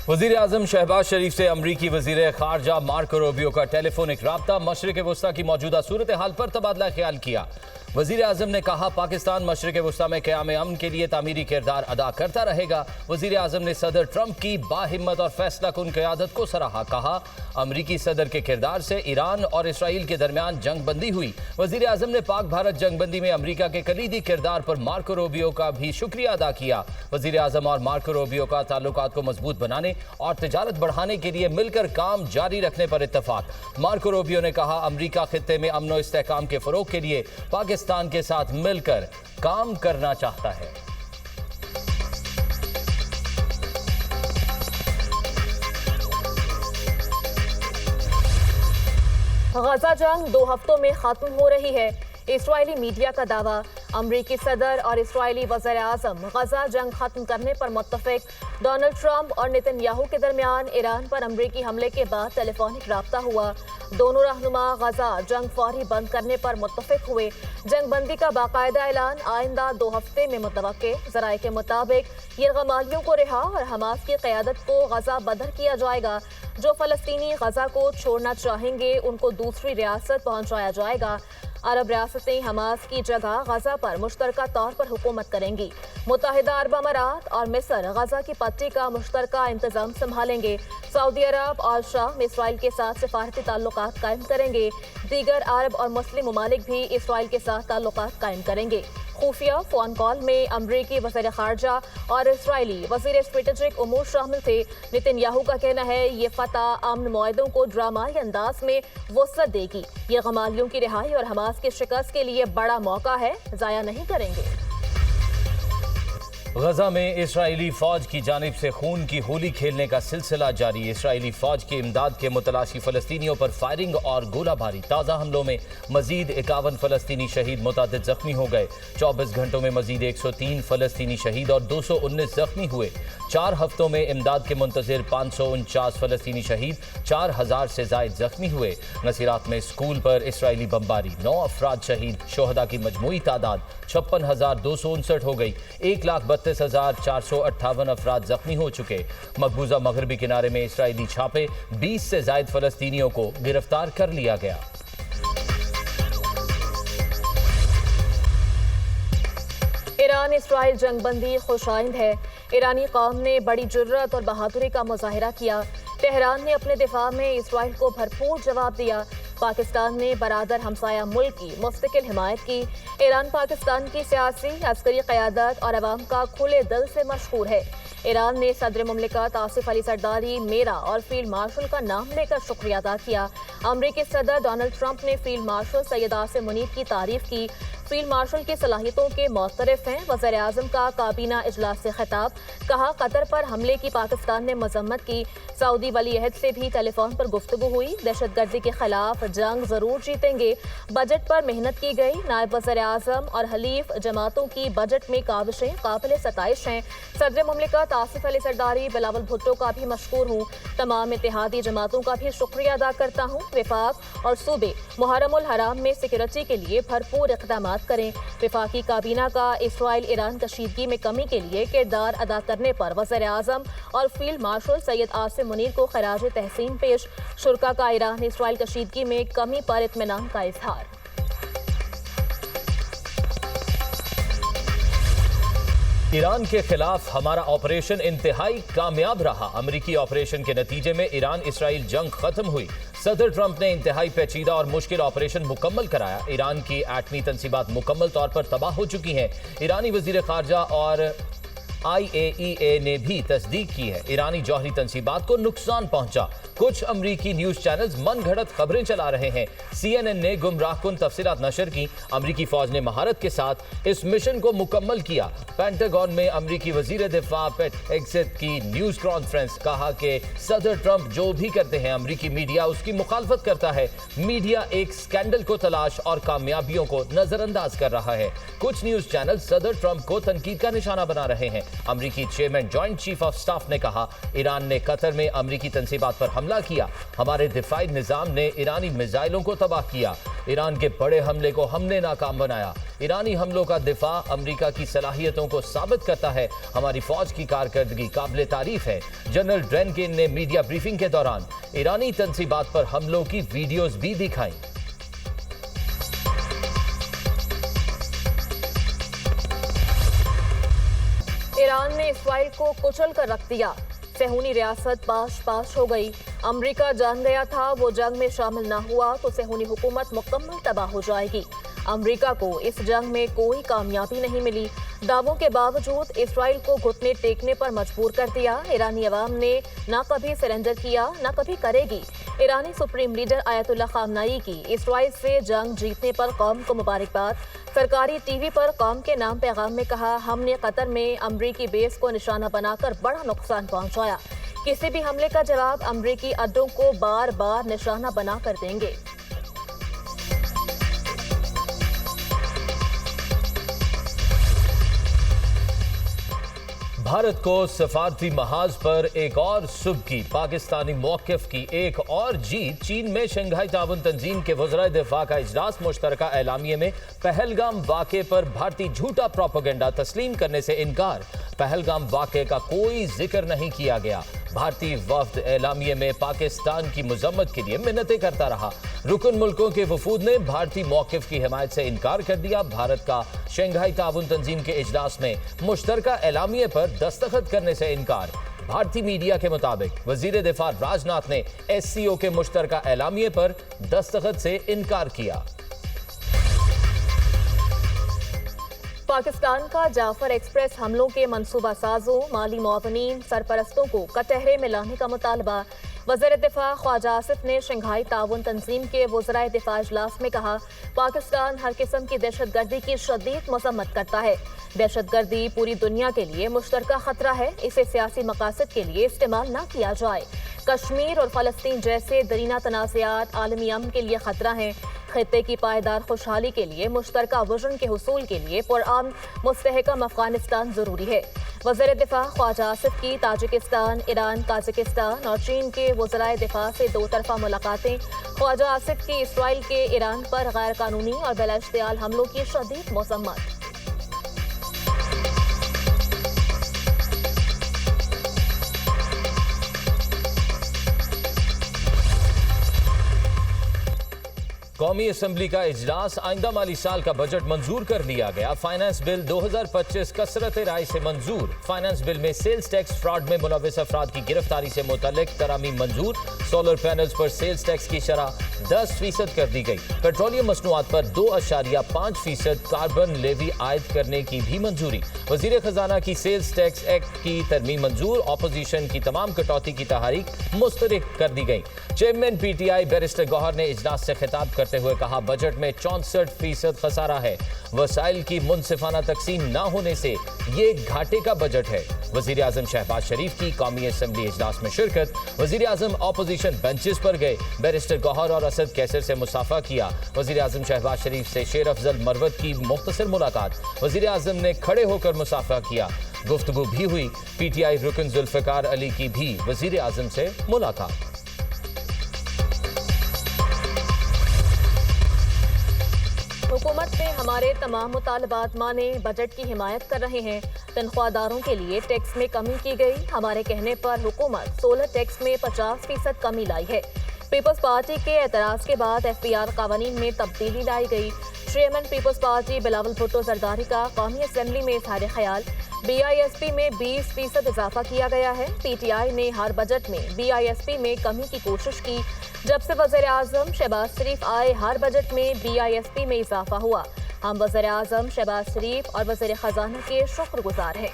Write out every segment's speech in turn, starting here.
वज़ीर आज़म शहबाज शरीफ से अमरीकी वज़ीर ख़ारजा मार्को रूबियो का टेलीफोनिक राब्ता, मशरिक़ वस्ता की मौजूदा सूरत हाल पर तबादला ख्याल किया। वज़ीर आज़म ने कहा, पाकिस्तान मशरिक़ वस्ता में क़याम अमन के लिए तामीरी किरदार अदा करता रहेगा। वज़ीर आज़म ने सदर ट्रंप की बाहिम्मत और फैसला कुन क़यादत को सराहा। कहा, अमरीकी सदर के किरदार से ईरान और इसराइल के दरमियान जंग बंदी हुई। वज़ीर आज़म ने पाक भारत जंग बंदी में अमरीका के कलीदी किरदार पर मार्को रूबियो का भी शुक्रिया अदा किया। वज़ीर आज़म और मार्को रूबियो का ताल्लुकात को मजबूत बनाने और तिजारत बढ़ाने के लिए मिलकर काम जारी रखने पर इत्तफाक। मार्को रूबियो ने कहा, अमरीका खित्ते में अमन और इस्तेहकाम के फ़रोग़ के लिए पाकिस्तान के साथ मिलकर काम करना चाहता है। गजा जंग 2 हफ्तों में खत्म हो रही है। इस्राएली मीडिया का दावा। अमरीकी सदर और इस्राएली वज़ीर आज़म गजा जंग खत्म करने पर मुत्तफ़िक। डोनाल्ड ट्रंप और नेतन्याहू के दरमियान ईरान पर अमरीकी हमले के बाद टेलीफोनिक राब्ता हुआ। दोनों रहनुमा गजा जंग फौरी बंद करने पर मुत्तफ़िक हुए। जंग बंदी का बाकायदा ऐलान आइंदा 2 हफ्ते में मुतवक्के। ज़राए के मुताबिक यरगमालियों को रिहा और हमास की क़यादत को गजा बदर किया जाएगा। जो फ़लस्तीनी गजा को छोड़ना चाहेंगे उनको दूसरी रियासत पहुँचाया जाएगा। अरब रियासतें हमास की जगह गजा पर मुश्तरका तौर पर हुकूमत करेंगी। मुत्तहिदा अरब अमारात और मिस्र गजा की पट्टी का मुश्तरका इंतजाम संभालेंगे। सऊदी अरब और शाम इसराइल के साथ सिफारती ताल्लुकात कायम करेंगे। दीगर अरब और मुस्लिम ममालिक भी इसराइल के साथ ताल्लुकात कायम करेंगे। खुफिया फ़ोन कॉल में अमरीकी वज़ीर ख़ारजा और इसराइली वज़ीर स्ट्रेटेजिक उमूर शामिल थे। नेतन्याहू का कहना है, ये फतह अमन मुआहदों को ड्रामाई अंदाज में वसअत देगी। ये गमालियों की रिहाई और हमास की शिकस्त के लिए बड़ा मौका है, ज़ाया नहीं करेंगे। गजा में इसराइली फौज की जानिब से खून की होली खेलने का सिलसिला जारी। इसराइली फौज की इमदाद के मुतलाशी फलस्तीनियों पर फायरिंग और गोलाबारी। ताज़ा हमलों में मजीद 51 फलस्तीनी शहीद, मुतादिद जख्मी हो गए। 24 घंटों में मजीद 103 फलस्तीनी शहीद और 219 जख्मी हुए। 4 हफ्तों में इमदाद के मुंतज़िर 549 फलस्तीनी शहीद, 4000 से जायद जख्मी हुए। नसीरात में स्कूल पर इसराइली बमबारी, 9 अफराद शहीद। शोहदा की मजमूई तादाद 56,259 हो गई। 1,32,458 अफराद जख्मी हो चुके। मकबूजा मगरबी किनारे में इसराइली छापे, 20 से जायद फलस्तीनियों को गिरफ्तार कर लिया गया। ईरान इसराइल जंगबंदी खुशाइंद है। ईरानी कौम ने बड़ी जुर्रत और बहादुरी का मुजाहिरा किया। तेहरान ने अपने दिफा में इसराइल को भरपूर जवाब दिया। पाकिस्तान ने बरादर हमसाया मुल्क की मुस्तकिल हिमायत की। ईरान पाकिस्तान की सियासी अस्करी क़यादत और अवाम का खुले दिल से मशहूर है। ईरान ने सदर मुमलिकत आसिफ अली जरदारी, मेरा और फील्ड मार्शल का नाम लेकर शुक्रिया अदा किया। अमरीकी सदर डोनाल्ड ट्रंप ने फील्ड मार्शल सैयद आसिम मुनीर की तारीफ की। फील्ड मार्शल की सलाहियतों के मोतरफ हैं। वज़ीर आज़म का काबीना इजलास से खिताब। कहा, कतर पर हमले की पाकिस्तान ने मजम्मत की। सऊदी वली अहद से भी टेलीफोन पर गुफ्तगू हुई। दहशतगर्दी के खिलाफ जंग जरूर जीतेंगे। बजट पर मेहनत की गई। नायब वज़ीर आज़म और हलीफ जमातों की बजट में काविशें काबिल सताइश हैं। सदर मुमलिकत आसिफ अली जरदारी, बिलावल भुट्टो का भी मशकूर हूँ। तमाम इत्तेहादी जमातों का भी शुक्रिया अदा करता हूँ। वफाक और सूबे मुहर्रमुल हराम में सिक्योरिटी के लिए भरपूर इक़दाम करें। वफाकी काबीना का इसराइल ईरान कशीदगी में कमी के लिए किरदार अदा करने पर वज़ीर आज़म और फील्ड मार्शल सैयद आसिम मुनीर को खराज तहसीन पेश। शुरका का ईरान इसराइल कशीदगी में कमी पर इत्मीनान का इजहार। ईरान के खिलाफ हमारा ऑपरेशन इंतहाई कामयाब रहा। अमरीकी ऑपरेशन के नतीजे में ईरान इसराइल जंग खत्म हुई। सदर ट्रंप ने इंतहाई पेचीदा और मुश्किल ऑपरेशन मुकम्मल कराया। ईरान की एटमी तंसीबात मुकम्मल तौर पर तबाह हो चुकी हैं। ईरानी वजीर खारजा और IAEA ने भी तस्दीक की है, ईरानी जौहरी तंसीबात को नुकसान पहुंचा। कुछ अमरीकी न्यूज चैनल्स मन घड़त खबरें चला रहे हैं। CNN ने गुमराह कुन तफसीलात नशर की। अमरीकी फौज ने महारत के साथ इस मिशन को मुकम्मल किया। पेंटागन में अमरीकी वजीर दिफा पेट हेगसेथ की न्यूज कॉन्फ्रेंस। कहा कि सदर ट्रंप जो भी करते हैं अमरीकी मीडिया उसकी मुखालफत करता है। मीडिया एक स्कैंडल को तलाश और कामयाबियों को नजरअंदाज कर रहा है। कुछ न्यूज चैनल सदर ट्रंप को तनकीद का निशाना बना रहे हैं। अमरीकी chairman joint chief of staff ने कहा, ईरान ने कतर में अमरीकी तंसीबात पर हमला किया। हमारे दिफाई निजाम ने ईरानी मिसाइलों को तबाह किया। ایران کے بڑے حملے کو ہم نے ناکام بنایا۔ ایرانی حملوں کا دفاع امریکہ کی صلاحیتوں کو ثابت کرتا ہے۔ ہماری فوج کی کارکردگی قابل تعریف ہے۔ جنرل ڈرینکن نے میڈیا بریفنگ کے دوران ایرانی تنصیبات پر حملوں کی ویڈیوز بھی دکھائیں۔ ایران نے اسرائیل کو کچل کر رکھ دیا۔ صہیونی ریاست پاش ہو گئی۔ امریکہ جان گیا تھا وہ جنگ میں شامل نہ ہوا تو صہیونی حکومت مکمل تباہ ہو جائے گی۔ امریکہ کو اس جنگ میں کوئی کامیابی نہیں ملی۔ دعووں کے باوجود اسرائیل کو گھٹنے ٹیکنے پر مجبور کر دیا۔ ایرانی عوام نے نہ کبھی سرنڈر کیا نہ کبھی کرے گی۔ ایرانی سپریم لیڈر آیت اللہ خامنائی کی اسرائیل سے جنگ جیتنے پر قوم کو مبارکباد۔ سرکاری ٹی وی پر قوم کے نام پیغام میں کہا، ہم نے قطر میں امریکی بیس کو نشانہ بنا کر بڑا نقصان پہنچایا۔ کسی بھی حملے کا جواب امریکی اڈوں کو بار بار نشانہ بنا کر دیں گے۔ بھارت کو سفارتی محاذ پر ایک اور صبح کی پاکستانی موقف کی ایک اور جیت۔ چین میں شنگھائی تعاون تنظیم کے وزرائے دفاع کا اجلاس۔ مشترکہ اعلامیے میں پہلگام واقعے پر بھارتی جھوٹا پروپیگنڈا تسلیم کرنے سے انکار۔ پہلگام واقعے کا کوئی ذکر نہیں کیا گیا۔ بھارتی وفد اعلامیے میں پاکستان کی مذمت کے لیے منتیں کرتا رہا۔ رکن ملکوں کے وفود نے بھارتی موقف کی حمایت سے انکار کر دیا۔ بھارت کا شنگھائی تعاون تنظیم کے اجلاس میں مشترکہ اعلامیے پر دستخط کرنے سے انکار۔ بھارتی میڈیا کے مطابق وزیر دفاع راج ناتھ نے ایس سی او کے مشترکہ اعلامیے پر دستخط سے انکار کیا۔ پاکستان کا جعفر ایکسپریس حملوں کے منصوبہ سازوں، مالی معاونین، سرپرستوں کو کٹہرے میں لانے کا مطالبہ۔ وزیر دفاع خواجہ آصف نے شنگھائی تعاون تنظیم کے وزرائے دفاع اجلاس میں کہا، پاکستان ہر قسم کی دہشت گردی کی شدید مذمت کرتا ہے۔ دہشت گردی پوری دنیا کے لیے مشترکہ خطرہ ہے، اسے سیاسی مقاصد کے لیے استعمال نہ کیا جائے۔ کشمیر اور فلسطین جیسے درینہ تنازعات عالمی امن کے لیے خطرہ ہیں۔ خطے کی پائیدار خوشحالی کے لیے مشترکہ وژن کے حصول کے لیے پرامن مستحکم افغانستان ضروری ہے۔ وزیر دفاع خواجہ آصف کی تاجکستان، ایران، قازقستان اور چین کے وزرائے دفاع سے دو طرفہ ملاقاتیں۔ خواجہ آصف کی اسرائیل کے ایران پر غیر قانونی اور بلا اشتعال حملوں کی شدید مذمت۔ قومی اسمبلی کا اجلاس۔ آئندہ مالی سال کا بجٹ منظور کر لیا گیا۔ فائنانس بل 2025 کثرت رائے سے منظور۔ فائنانس بل میں سیلز ٹیکس فراڈ میں ملوث افراد کی گرفتاری سے متعلق ترامیم منظور۔ سولر پینلز پر سیلز ٹیکس کی شرح 10% کر دی گئی۔ پیٹرولیم مصنوعات پر 2.5% کاربن لیوی عائد کرنے کی بھی منظوری۔ وزیر خزانہ کی سیلز ٹیکس ایکٹ کی ترمیم منظور۔ اپوزیشن کی تمام کٹوتی کی تحریک مسترد کر دی گئی۔ Chairman P T I barrister Gohar نے اجلاس سے خطاب کرتے ہوئے کہا، بجٹ میں 64% خسارہ ہے۔ وسائل کی منصفانہ تقسیم نہ ہونے سے یہ گھاٹے کا بجٹ ہے۔ وزیر اعظم شہباز شریف کی قومی اسمبلی اجلاس میں شرکت۔ وزیر اعظم اپوزیشن بینچز پر گئے۔ بیرسٹر گوہر اور اسد کیسر سے مصافحہ کیا۔ وزیر اعظم شہباز شریف سے شیر افضل مروت کی مختصر ملاقات۔ وزیر اعظم نے کھڑے ہو کر مصافحہ کیا۔ گفتگو بھی ہوئی۔ پی ٹی آئی رکن ذوالفقار علی کی بھی وزیر اعظم سے ملاقات۔ حکومت نے ہمارے تمام مطالبات مانے، بجٹ کی حمایت کر رہے ہیں۔ تنخواہ داروں کے لیے ٹیکس میں کمی کی گئی۔ ہمارے کہنے پر حکومت سولر ٹیکس میں 50% کمی لائی ہے۔ پیپلز پارٹی کے اعتراض کے بعد ایف پی آر قوانین میں تبدیلی لائی گئی۔ Chairman Peoples Party Bilawal Bhutto Zardari کا قومی اسمبلی میں اظہار خیال۔ بی آئی ایس پی میں 20% اضافہ کیا گیا ہے۔ پی ٹی آئی نے ہر بجٹ میں بی آئی ایس پی میں کمی کی کوشش کی۔ جب سے وزیر اعظم شہباز شریف آئے، ہر بجٹ میں بی آئی ایس پی میں اضافہ ہوا۔ ہم وزیر اعظم شہباز شریف اور وزیر خزانہ کے شکر گزار ہیں۔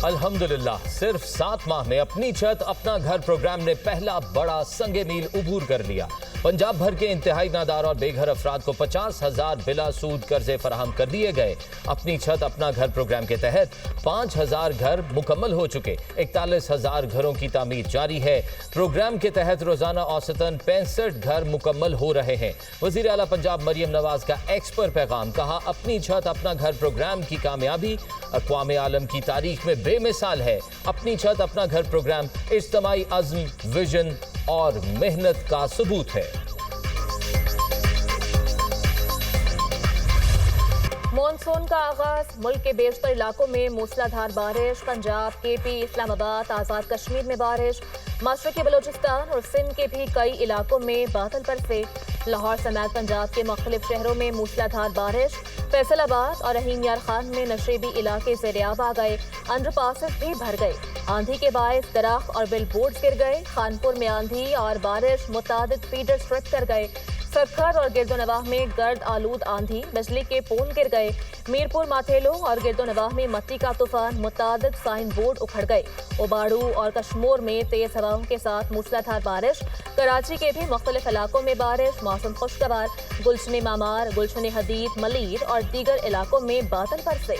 الحمدللہ، صرف 7 ماہ میں اپنی چھت اپنا گھر پروگرام نے پہلا بڑا سنگ میل عبور کر لیا۔ पंजाब भर के इंतहाई नादार और बेघर अफराद को 50,000 बिला सूद कर्जे फराहम कर दिए गए। अपनी छत अपना घर प्रोग्राम के तहत 5,000 घर मुकम्मल हो चुके। 41,000 घरों की तामीर जारी है। प्रोग्राम के तहत रोजाना औसतन 65 घर मुकम्मल हो रहे हैं। वजीर आला पंजाब मरियम नवाज का एक्स पर पैगाम, कहा अपनी छत अपना घर प्रोग्राम की कामयाबी अक़वाम आलम की तारीख में बेमिसाल है। अपनी छत अपना घर प्रोग्राम इज्तिमाई अज़्म, विजन और मेहनत का सबूत है। मॉनसून का आगाज, मुल्क के बेशतर इलाकों में मूसलाधार बारिश। पंजाब, केपी, इस्लामाबाद, आज़ाद कश्मीर में बारिश। मशरक़ी बलूचिस्तान और सिंध के भी कई इलाकों में बादल बरसे। लाहौर समेत पंजाब के मुख्तलिफ शहरों में मूसलाधार बारिश। फैसलाबाद और रहीम यार खान में नशेबी इलाके ज़ेरियाब आ गए। अंडरपासेस भी भर गए। आंधी के बायस दरख्त और बिल बोर्ड्स गिर गए। खानपुर में आंधी और बारिश मुतादिद फीडर स्ट्रिप कर गए। सक्खर और गिरदोनवाह में गर्द आलूद आंधी, बिजली के पोल गिर गए। मीरपुर, माथेलो और गिरदोनवाह में मट्टी का तूफान, मुतादिद साइन बोर्ड उखड़ गए। उबाड़ू और कश्मोर में तेज हवाओं के साथ मूसलाधार बारिश। कराची के भी मुख्तलिफ इलाकों में बारिश। मौसम खुशगवार। गुलशन मामार, गुलशन हदीद, मलीर और दीगर इलाकों में बादल बरसे।